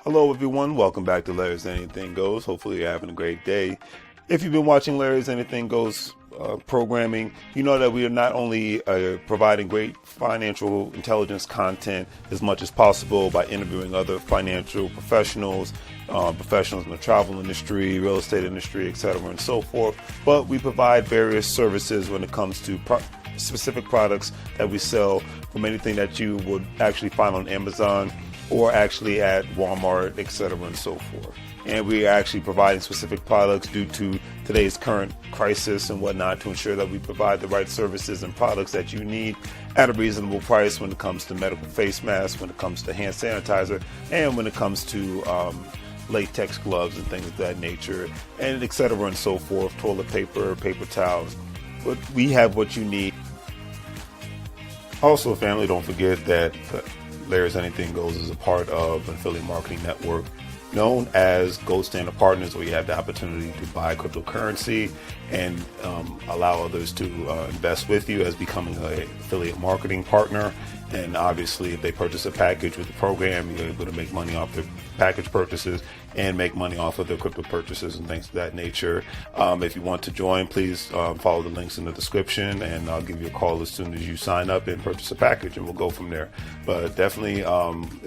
Hello everyone, welcome back to Larry's Anything Goes. Hopefully you're having a great day. If you've been watching Larry's Anything Goes programming, you know that we are not only providing great financial intelligence content as much as possible by interviewing other financial professionals, professionals in the travel industry, real estate industry, etc. and so forth, but we provide various services when it comes to specific products that we sell, from anything that you would actually find on Amazon or actually at Walmart, etc. and so forth. And we are actually providing specific products due to today's current crisis and whatnot to ensure that we provide the right services and products that you need at a reasonable price when it comes to medical face masks, when it comes to hand sanitizer, and when it comes to latex gloves and things of that nature, and etc. and so forth, toilet paper, paper towels. But we have what you need. Also, family, don't forget that Larry's Anything Goes is a part of an affiliate marketing network known as Gold Standard Partners, where you have the opportunity to buy cryptocurrency and allow others to invest with you as becoming an affiliate marketing partner. And obviously, if they purchase a package with the program, you're able to make money off their package purchases and make money off of their crypto purchases and things of that nature. If you want to join, please follow the links in the description, and I'll give you a call as soon as you sign up and purchase a package, and we'll go from there. But definitely,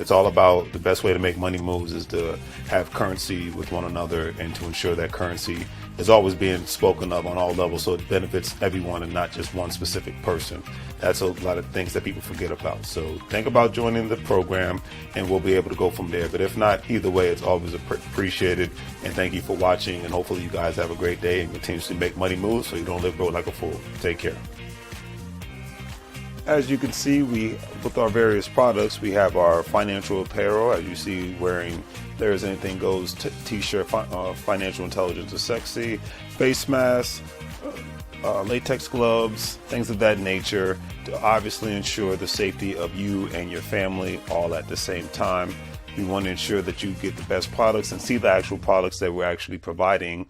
it's all about the best way to make money moves is to have currency with one another and to ensure that currency is always being spoken of on all levels so it benefits everyone and not just one specific person. That's a lot of things that people forget about. So think about joining the program and we'll be able to go from there. But if not, either way, it's always appreciated. And thank you for watching, and hopefully you guys have a great day and continuously make money moves so you don't live broke like a fool. Take care. As you can see, with our various products, we have our financial apparel, as you see, wearing There's Anything Goes t-shirt, financial intelligence is sexy, face masks, latex gloves, things of that nature, to obviously ensure the safety of you and your family all at the same time. We want to ensure that you get the best products and see the actual products that we're actually providing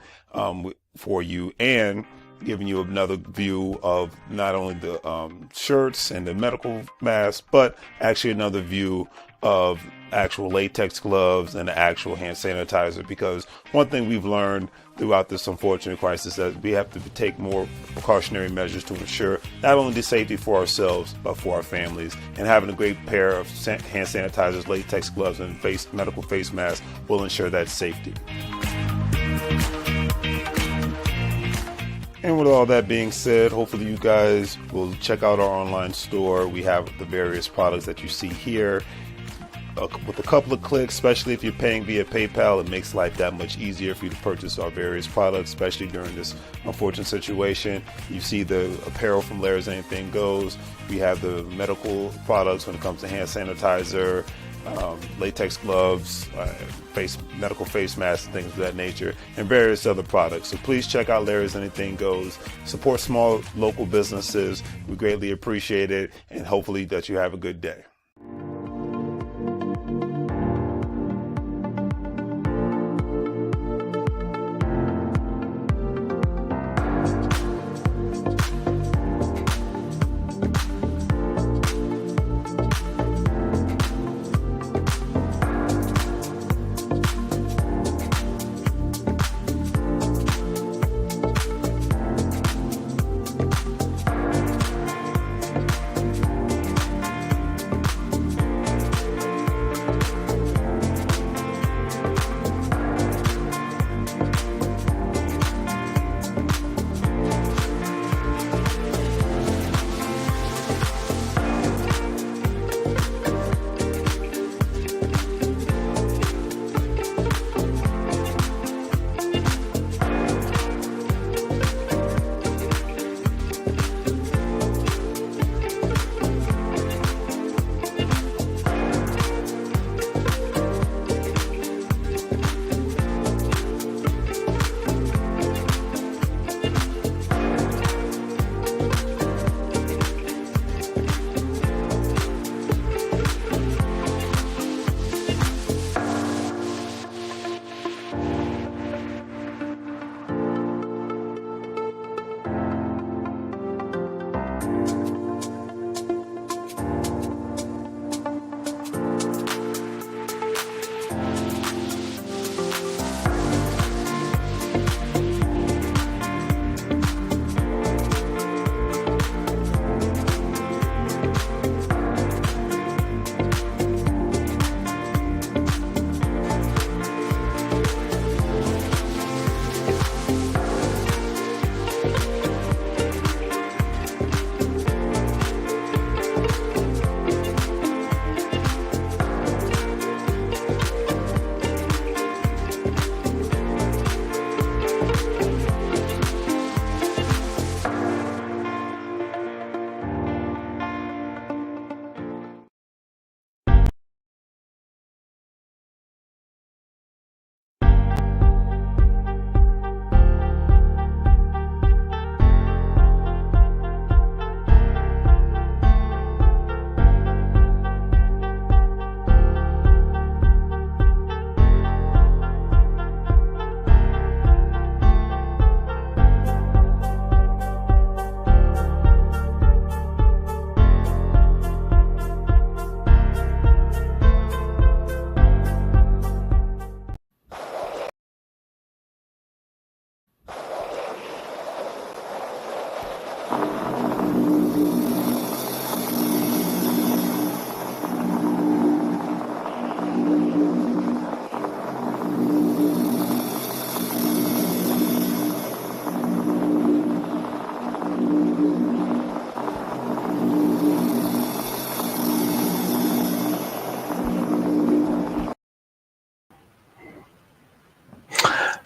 for you, and giving you another view of not only the shirts and the medical masks, but actually another view of actual latex gloves and the actual hand sanitizer. Because one thing we've learned throughout this unfortunate crisis is that we have to take more precautionary measures to ensure not only the safety for ourselves, but for our families. And having a great pair of hand sanitizers, latex gloves, and medical face masks will ensure that safety. And with all that being said, hopefully you guys will check out our online store. We have the various products that you see here. With a couple of clicks, especially if you're paying via PayPal, it makes life that much easier for you to purchase our various products, especially during this unfortunate situation. You see the apparel from Larry's Anything Goes. We have the medical products when it comes to hand sanitizer, latex gloves, medical face masks, and things of that nature, and various other products. So please check out Larry's Anything Goes. Support small local businesses. We greatly appreciate it, and hopefully that you have a good day.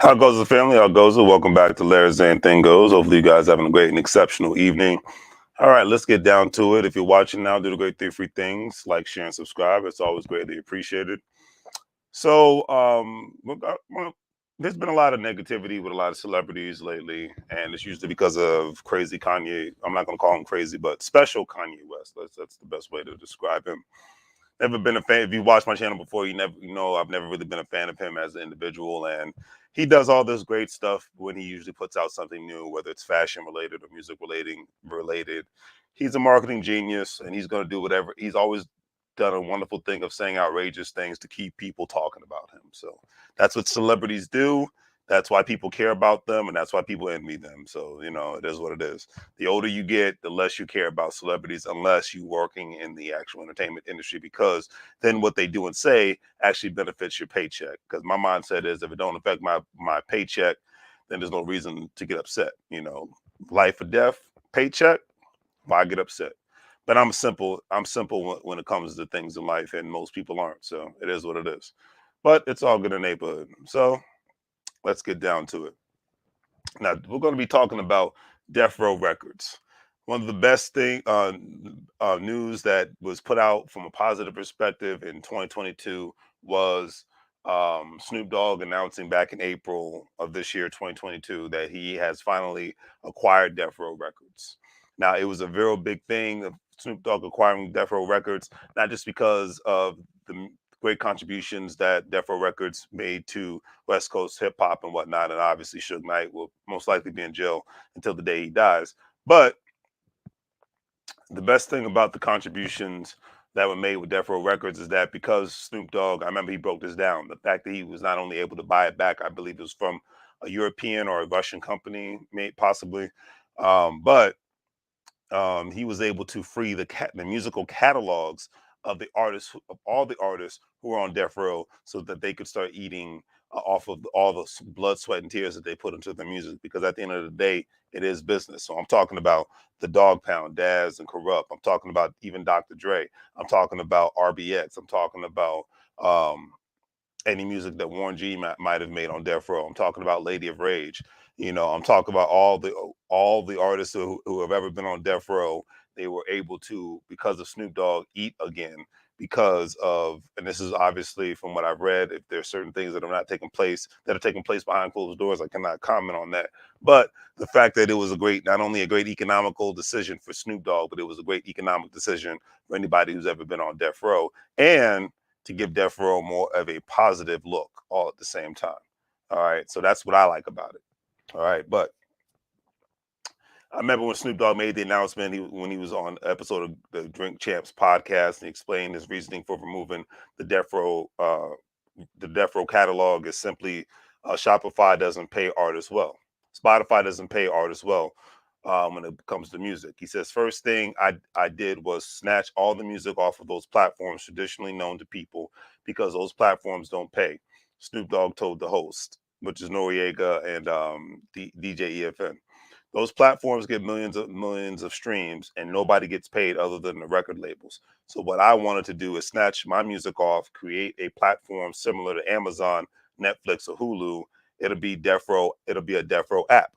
How goes the family? How goes it? Welcome back to Larry's Anything Goes. Hopefully you guys having a great and exceptional evening. All right, let's get down to it. If you're watching now, do the great three free things: like, share, and subscribe. It's always greatly appreciated. So, there's been a lot of negativity with a lot of celebrities lately, and it's usually because of crazy Kanye. I'm not going to call him crazy, but special Kanye West. That's the best way to describe him. Never been a fan. If you watched my channel before, you know I've never really been a fan of him as an individual. And he does all this great stuff when he usually puts out something new, whether it's fashion related or music related. He's a marketing genius, and he's going to do whatever. He's always done a wonderful thing of saying outrageous things to keep people talking about him. So that's what celebrities do. That's why people care about them, and that's why people envy them. So, it is what it is. The older you get, the less you care about celebrities, unless you're working in the actual entertainment industry, because then what they do and say actually benefits your paycheck. Because my mindset is, if it don't affect my paycheck, then there's no reason to get upset. Life or death, paycheck, why get upset? But I'm simple. I'm simple when it comes to things in life, and most people aren't. So it is what it is. But it's all good in the neighborhood. So let's get down to it. Now we're going to be talking about Deathrow Records. One of the best news that was put out from a positive perspective in 2022 was Snoop Dogg announcing back in April of this year, 2022, that he has finally acquired Deathrow Records. Now, it was a very big thing of Snoop Dogg acquiring Deathrow Records, not just because of the great contributions that Deathrow Records made to West Coast hip hop and whatnot, and obviously Suge Knight will most likely be in jail until the day he dies. But the best thing about the contributions that were made with Deathrow Records is that because Snoop Dogg, I remember he broke this down, the fact that he was not only able to buy it back, I believe it was from a European or a Russian company, possibly, but he was able to free the musical catalogs of the artists, of all the artists who were on death row, so that they could start eating off of all the blood, sweat, and tears that they put into their music. Because at the end of the day, it is business. So I'm talking about the Dog Pound, Daz, and Corrupt. I'm talking about even Dr. Dre. I'm talking about RBX. I'm talking about any music that Warren G might have made on Death Row. I'm talking about Lady of Rage. I'm talking about all the artists who have ever been on Death Row. They were able to, because of Snoop Dogg, eat again, because of, and this is obviously from what I've read, if there's certain things that are taking place behind closed doors, I cannot comment on that. But the fact that it was not only a great economical decision for Snoop Dogg, but it was a great economic decision for anybody who's ever been on Death Row, and to give Death Row more of a positive look all at the same time. All right. So that's what I like about it. All right. But I remember when Snoop Dogg made the announcement, when he was on an episode of the Drink Champs podcast, and he explained his reasoning for removing the Death Row, catalog is simply Shopify doesn't pay artists well. Spotify doesn't pay artists well when it comes to music. He says, first thing I did was snatch all the music off of those platforms traditionally known to people, because those platforms don't pay. Snoop Dogg told the host, which is Noriega and DJ EFN. Those platforms get millions of streams, and nobody gets paid other than the record labels. So what I wanted to do is snatch my music off, create a platform similar to Amazon, Netflix, or Hulu. It'll be Death Row. It'll be a Death Row app,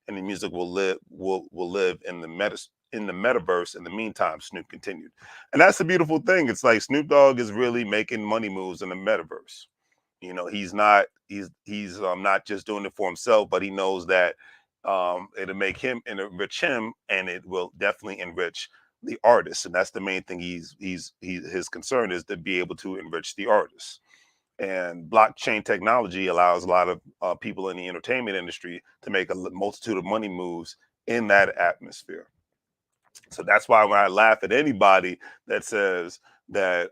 and the music will live in the metaverse. In the meantime, Snoop continued, and that's the beautiful thing. It's like Snoop Dogg is really making money moves in the metaverse. He's not just doing it for himself, but he knows that it'll make him and enrich him, and it will definitely enrich the artist. And that's the main thing. His concern is to be able to enrich the artist. And blockchain technology allows a lot of people in the entertainment industry to make a multitude of money moves in that atmosphere. So that's why when I laugh at anybody that says that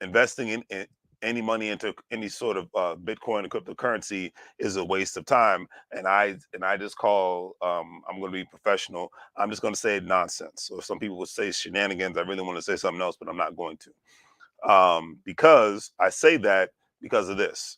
investing in any money into any sort of Bitcoin or cryptocurrency is a waste of time, and I just call, I'm going to be professional. I'm just going to say nonsense. Or some people would say shenanigans. I really want to say something else, but I'm not going to, because I say that because of this.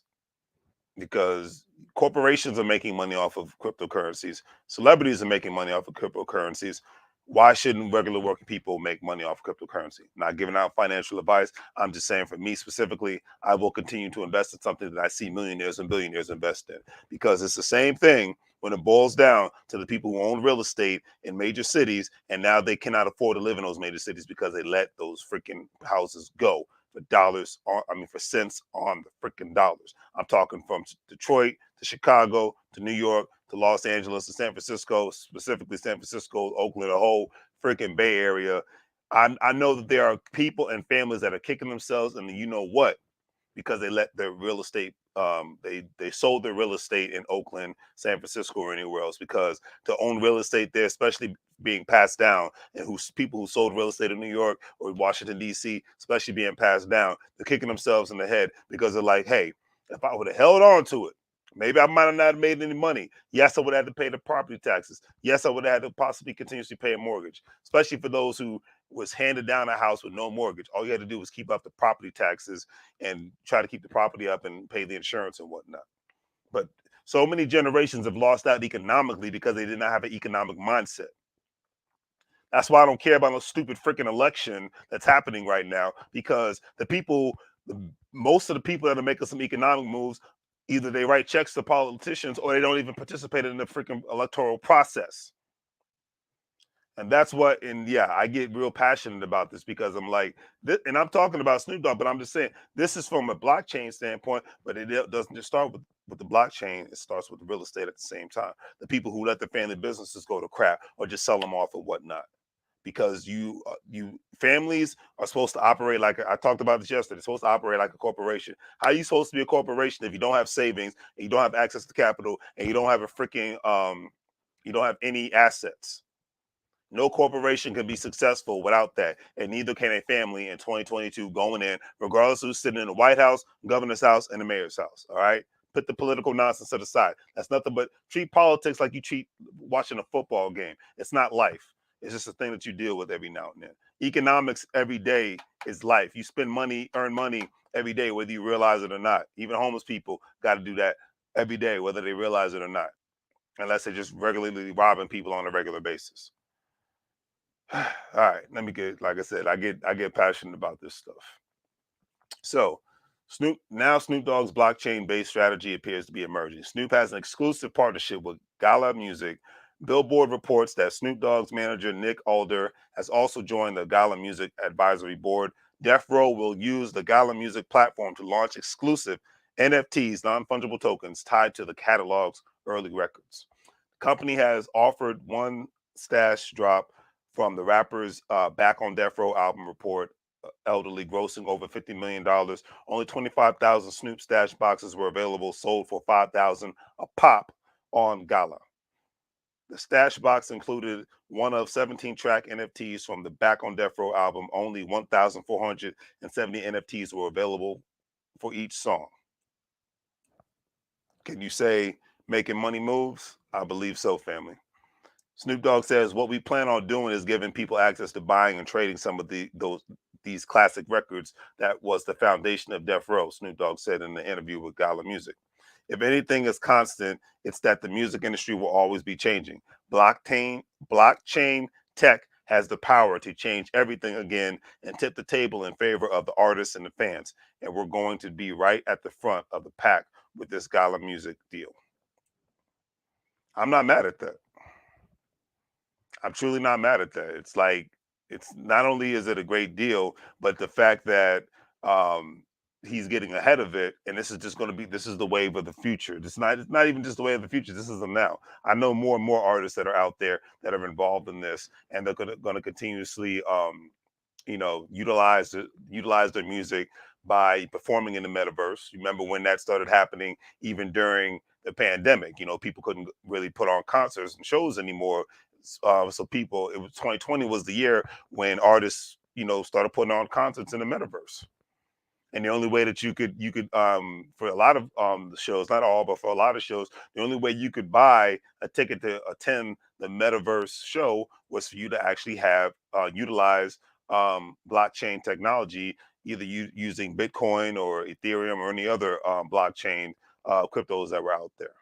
Because corporations are making money off of cryptocurrencies, celebrities are making money off of cryptocurrencies, Why shouldn't regular working people make money off cryptocurrency? Not giving out financial advice. I'm just saying, for me specifically, I will continue to invest in something that I see millionaires and billionaires invest in, because it's the same thing when it boils down to the people who own real estate in major cities, and now they cannot afford to live in those major cities because they let those freaking houses go for dollars for cents on the freaking dollars. I'm talking from Detroit to Chicago to New York to Los Angeles to San Francisco, specifically San Francisco, Oakland, the whole freaking Bay Area. I know that there are people and families that are kicking themselves, and you know what? Because they let their real estate, they sold their real estate in Oakland, San Francisco, or anywhere else, because to own real estate there, especially being passed down, and who's people who sold real estate in New York or Washington D.C., especially being passed down, they're kicking themselves in the head because they're like, hey, if I would have held on to it, maybe I might have not made any money. Yes, I would have had to pay the property taxes. Yes, I would have had to possibly continuously pay a mortgage, especially for those who was handed down a house with no mortgage. All you had to do was keep up the property taxes and try to keep the property up and pay the insurance and whatnot. But so many generations have lost out economically because they did not have an economic mindset. That's why I don't care about no stupid freaking election that's happening right now, because most of the people that are making some economic moves, either they write checks to politicians or they don't even participate in the freaking electoral process. And that's what, and yeah, I get real passionate about this because I'm like, and I'm talking about Snoop Dogg, but I'm just saying this is from a blockchain standpoint, but it doesn't just start with the blockchain. It starts with the real estate at the same time. The people who let their family businesses go to crap or just sell them off or whatnot, because you families are supposed to operate like, I talked about this yesterday. It's supposed to operate like a corporation. How are you supposed to be a corporation if you don't have savings and you don't have access to capital and you don't have a freaking you don't have any assets? No corporation can be successful without that, and neither can a family in 2022 going in, regardless of who's sitting in the White House, governor's house, and the mayor's house. All right, put the political nonsense to the side. That's nothing but treat politics like you treat watching a football game. It's not life. It's just a thing that you deal with every now and then. Economics every day is life. You spend money, earn money every day, whether you realize it or not. Even homeless people got to do that every day, whether they realize it or not, unless they're just regularly robbing people on a regular basis. All right, let me get, like I said, I get passionate about this stuff. So, Snoop Dogg's blockchain-based strategy appears to be emerging. Snoop has an exclusive partnership with Gala Music. Billboard reports that Snoop Dogg's manager Nick Alder has also joined the Gala Music advisory board. Deathrow will use the Gala Music platform to launch exclusive NFTs, non-fungible tokens tied to the catalog's early records. Company has offered one stash drop from the rapper's Back on Death Row album report, elderly, grossing over $50 million. Only 25,000 Snoop stash boxes were available, sold for 5,000 a pop on Gala. The stash box included one of 17 track NFTs from the Back on Death Row album. Only 1,470 NFTs were available for each song. Can you say making money moves? I believe so, family. Snoop Dogg says what we plan on doing is giving people access to buying and trading some of these classic records that was the foundation of Death Row. Snoop Dogg said in the interview with Gala Music. If anything is constant, it's that the music industry will always be changing. Blockchain tech has the power to change everything again and tip the table in favor of the artists and the fans. And we're going to be right at the front of the pack with this Gala Music deal. I'm not mad at that. I'm truly not mad at that. It's like, it's not only is it a great deal, but the fact that um he's getting ahead of it, and this is just going to be, this is the wave of the future. It's not even just the wave of the future. This is the now. I know more and more artists that are out there that are involved in this, and they're going to continuously utilize their music by performing in the metaverse. You remember when that started happening, even during the pandemic? People couldn't really put on concerts and shows anymore. So people, it was 2020 was the year when artists, started putting on concerts in the metaverse. And the only way that you could for a lot of the shows, not all, but for a lot of shows, the only way you could buy a ticket to attend the metaverse show was for you to actually have utilize blockchain technology, either using Bitcoin or Ethereum or any other blockchain cryptos that were out there.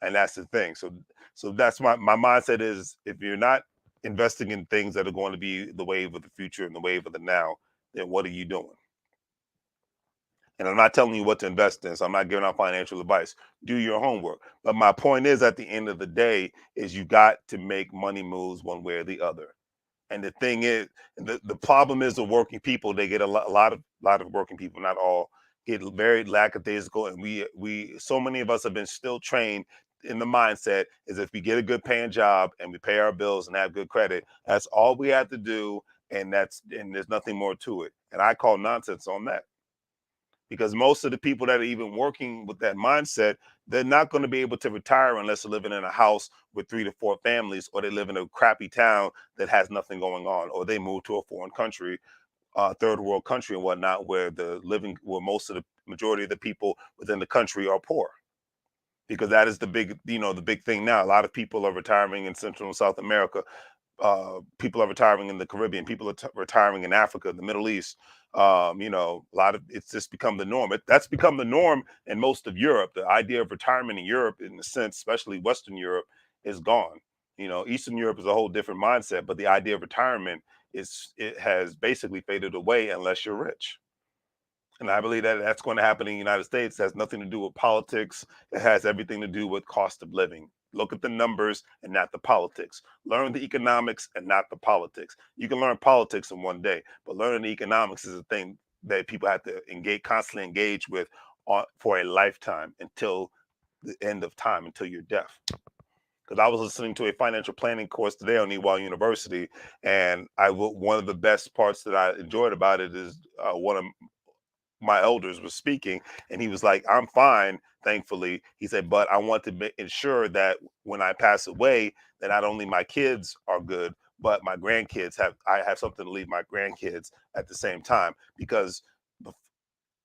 And that's the thing. So that's my mindset is, if you're not investing in things that are going to be the wave of the future and the wave of the now, then what are you doing? And I'm not telling you what to invest in, so I'm not giving out financial advice. Do your homework. But my point is, at the end of the day, is you got to make money moves one way or the other. And the thing is, the problem is the working people. They get a lot of working people, not all, get very lackadaisical. And we so many of us have been still trained in the mindset is if we get a good paying job and we pay our bills and have good credit, that's all we have to do, and there's nothing more to it. And I call nonsense on that, because most of the people that are even working with that mindset, they're not going to be able to retire unless they're living in a house with 3 to 4 families, or they live in a crappy town that has nothing going on, or they move to a foreign country, third world country and whatnot, where most of the majority of the people within the country are poor. Because that is the big thing now. A lot of people are retiring in Central and South America. People are retiring in the Caribbean. People are retiring in Africa, the Middle East. A lot of it's just become the norm. That's become the norm in most of Europe. The idea of retirement in Europe, in a sense, especially Western Europe, is gone. Eastern Europe is a whole different mindset, but the idea of retirement it has basically faded away unless you're rich. And I believe that that's going to happen in the United States. It has nothing to do with politics. It has everything to do with cost of living. Look at the numbers and not the politics. Learn the economics and not the politics. You can learn politics in one day, but learning the economics is a thing that people have to constantly engage with for a lifetime, until the end of time, until your death. Because I was listening to a financial planning course today on Ewell University, and one of the best parts that I enjoyed about it is one of my elders was speaking, and he was like, I'm fine, thankfully. He said, but I want to ensure that when I pass away, that not only my kids are good, but my grandkids I have something to leave my grandkids at the same time. Because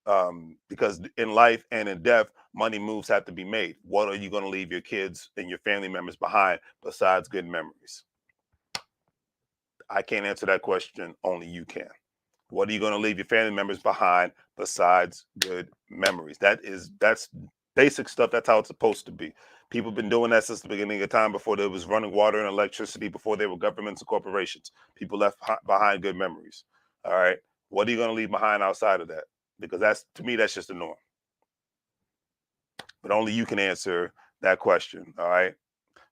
in life and in death, money moves have to be made. What are you going to leave your kids and your family members behind besides good memories? I can't answer that question. Only you can. What are you going to leave your family members behind besides good memories? That's basic stuff. That's how it's supposed to be. People have been doing that since the beginning of time, before there was running water and electricity, before there were governments and corporations. People left behind good memories. All right. What are you going to leave behind outside of that? Because that's, to me, that's just the norm. But only you can answer that question. All right.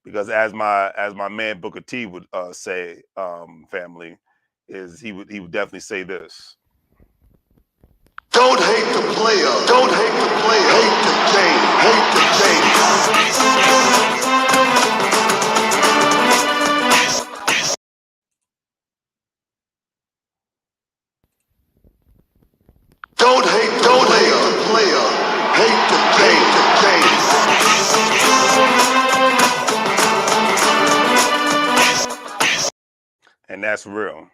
Because as my man Booker T would say, family, is he would definitely say this. Don't hate the player. Don't hate the player. Hate the game. Hate the game. Don't hate the player. Hate the game. And that's real.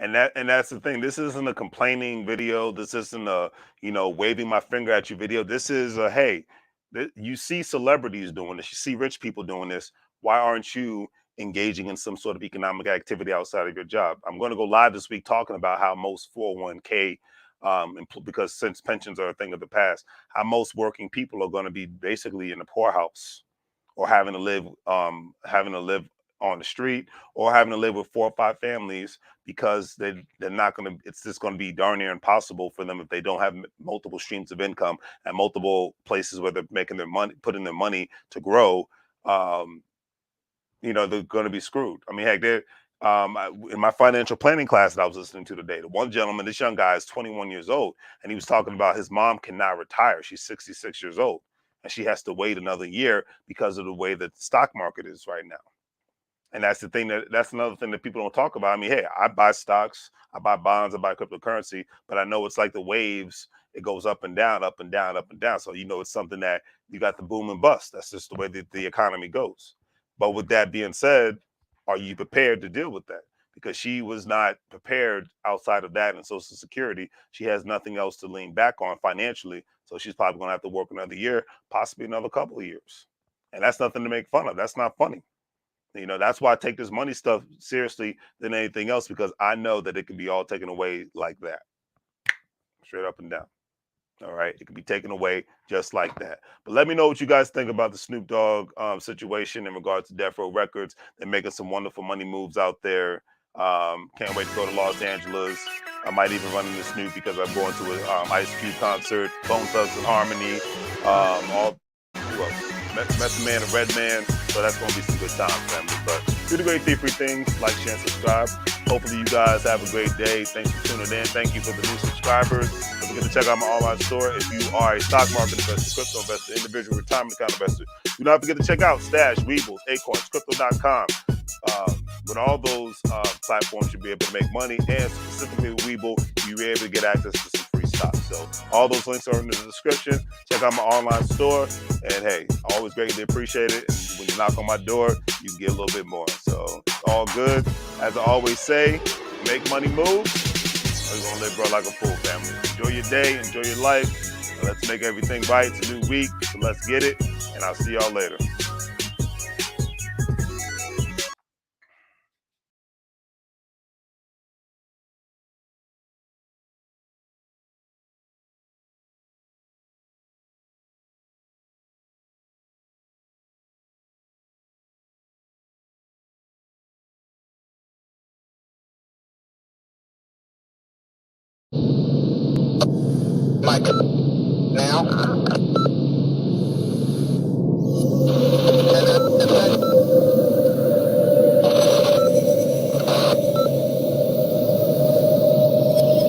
And that's the thing. This isn't a complaining video. This isn't a waving my finger at you video. This is a, hey, you see celebrities doing this. You see rich people doing this. Why aren't you engaging in some sort of economic activity outside of your job? I'm going to go live this week talking about how most 401k, because since pensions are a thing of the past, how most working people are going to be basically in the poorhouse, or having to live on the street, or having to live with 4 or 5 families, because they're not going to, it's just going to be darn near impossible for them if they don't have multiple streams of income and multiple places where they're making their money, putting their money to grow. um they're going to be screwed. I mean, heck, in my financial planning class that I was listening to today, the one gentleman, this young guy is 21 years old, and he was talking about his mom cannot retire. She's 66 years old, and she has to wait another year because of the way that the stock market is right now. And that's another thing that people don't talk about. I mean, hey, I buy stocks, I buy bonds, I buy cryptocurrency, but I know it's like the waves. It goes up and down, up and down, up and down. So it's something that you got the boom and bust. That's just the way that the economy goes. But with that being said, are you prepared to deal with that? Because she was not prepared outside of that and Social Security. She has nothing else to lean back on financially. So she's probably going to have to work another year, possibly another couple of years. And that's nothing to make fun of. That's not funny. That's why I take this money stuff seriously than anything else, because I know that it can be all taken away like that, straight up and down. All right, it can be taken away just like that. But let me know what you guys think about the Snoop Dogg situation in regards to Deathrow Records. They're making some wonderful money moves out there. Can't wait to go to Los Angeles. I might even run into Snoop because I'm going to a Ice Cube concert, Bone Thugs and Harmony, all who else? Method Man and Redman. So that's going to be some good times, family. But do the great three things: like, share, and subscribe. Hopefully, you guys have a great day. Thanks for tuning in. Thank you for the new subscribers. Don't forget to check out my online store. If you are a stock market investor, crypto investor, individual retirement account investor, do not forget to check out Stash, WEBULL, Acorns, Crypto.com. With all those platforms, you'll be able to make money, and specifically with WEBULL, you'll be able to get access to some free stock. So all those links are in the description. Check out my online store, and hey, always greatly appreciate it. And when you knock on my door, you can get a little bit more. So it's all good. As I always say, make money move, or you're gonna live, bro, like a fool, family. Enjoy your day, enjoy your life, and let's make everything right. It's a new week, so let's get it. And I'll see y'all later. Mike, now.